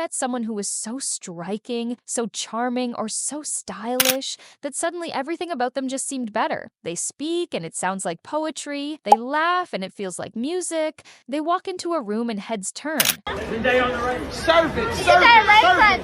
met someone who was so striking, so charming, or so stylish that suddenly everything about them just seemed better? They speak and it sounds like poetry. They laugh and it feels like music. They walk into a room and heads turn. Serve it, serve it,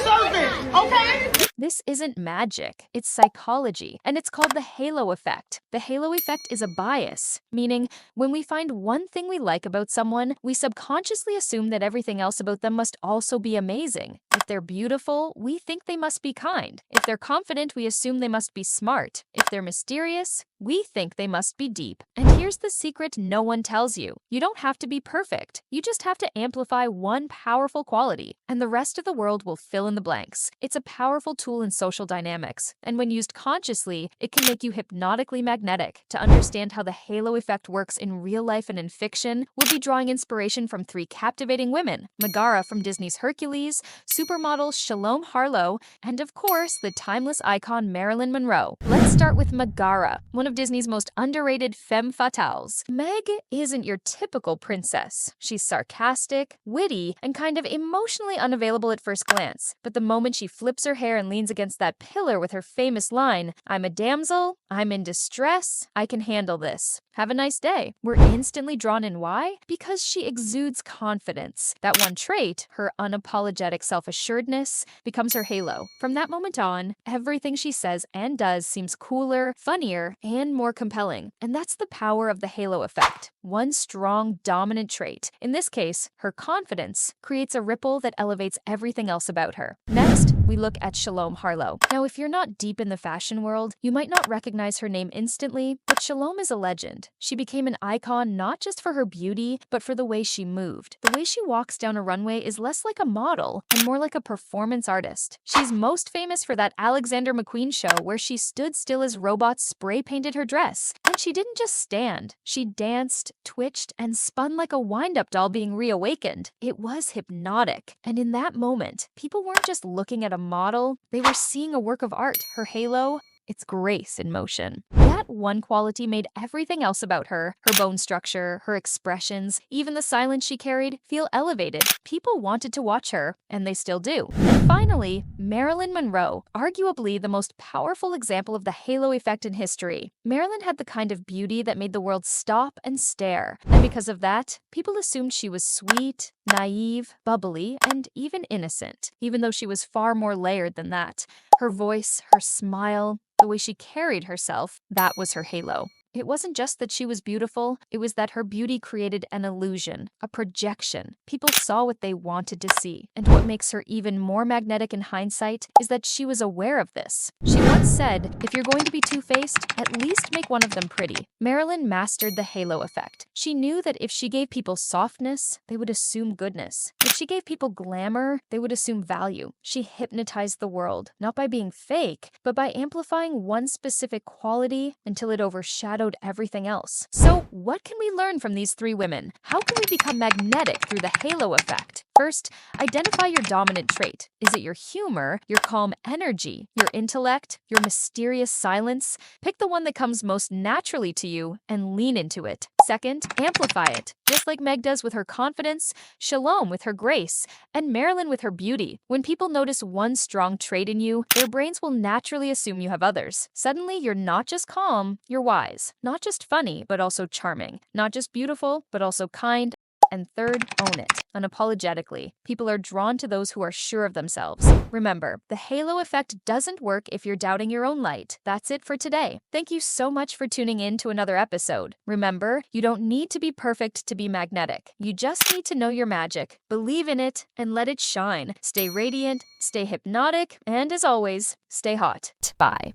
serve it, okay? This isn't magic, it's psychology, and it's called the halo effect. The halo effect is a bias, meaning when we find one thing we like about someone, we subconsciously assume that everything else about them must also be amazing. If they're beautiful, we think they must be kind. If they're confident, we assume they must be smart. If they're mysterious, we think they must be deep. And here's the secret no one tells you. You don't have to be perfect. You just have to amplify one powerful quality, and the rest of the world will fill in the blanks. It's a powerful tool in social dynamics, and when used consciously, it can make you hypnotically magnetic. To understand how the halo effect works in real life and in fiction, we'll be drawing inspiration from 3 captivating women: Megara from Disney's Hercules, supermodel Shalom Harlow, and of course, the timeless icon Marilyn Monroe. Let's start with Megara, one of Disney's most underrated femme fatales. Meg isn't your typical princess. She's sarcastic, witty, and kind of emotionally unavailable at first glance. But the moment she flips her hair and leans against that pillar with her famous line, "I'm a damsel, I'm in distress, I can handle this. Have a nice day," we're instantly drawn in. Why? Because she exudes confidence. That one trait, her unapologetic self-assuredness, becomes her halo. From that moment on, everything she says and does seems cooler, funnier, and more compelling. And that's the power of the halo effect. One strong, dominant trait, in this case, her confidence, creates a ripple that elevates everything else about her. Next, we look at Shalom Harlow. Now, if you're not deep in the fashion world, you might not recognize her name instantly, but Shalom is a legend. She became an icon not just for her beauty, but for the way she moved. The way she walks down a runway is less like a model and more like a performance artist. She's most famous for that Alexander McQueen show where she stood still as robots spray-painted her dress. And she didn't just stand. She danced, twitched, and spun like a wind-up doll being reawakened. It was hypnotic. And in that moment, people weren't just looking at a model, they were seeing a work of art. Her halo, it's grace in motion. That one quality made everything else about her, her bone structure, her expressions, even the silence she carried, feel elevated. People wanted to watch her, and they still do. And finally, Marilyn Monroe, arguably the most powerful example of the halo effect in history. Marilyn had the kind of beauty that made the world stop and stare. And because of that, people assumed she was sweet, naive, bubbly, and even innocent, even though she was far more layered than that. Her voice, her smile, the way she carried herself, that was her halo. It wasn't just that she was beautiful, it was that her beauty created an illusion, a projection. People saw what they wanted to see. And what makes her even more magnetic in hindsight is that she was aware of this. She once said, "If you're going to be two-faced, at least make one of them pretty." Marilyn mastered the halo effect. She knew that if she gave people softness, they would assume goodness. If she gave people glamour, they would assume value. She hypnotized the world, not by being fake, but by amplifying one specific quality until it overshadowed everything else. So, what can we learn from these 3 women? How can we become magnetic through the halo effect? First, identify your dominant trait. Is it your humor, your calm energy, your intellect, your mysterious silence? Pick the one that comes most naturally to you and lean into it. Second, amplify it. Just like Meg does with her confidence, Shalom with her grace, and Marilyn with her beauty. When people notice one strong trait in you, their brains will naturally assume you have others. Suddenly, you're not just calm, you're wise. Not just funny, but also charming. Not just beautiful, but also kind. And third, own it, unapologetically. People are drawn to those who are sure of themselves. Remember, the halo effect doesn't work if you're doubting your own light. That's it for today. Thank you so much for tuning in to another episode. Remember, you don't need to be perfect to be magnetic. You just need to know your magic, believe in it, and let it shine. Stay radiant, stay hypnotic, and as always, stay hot. Bye.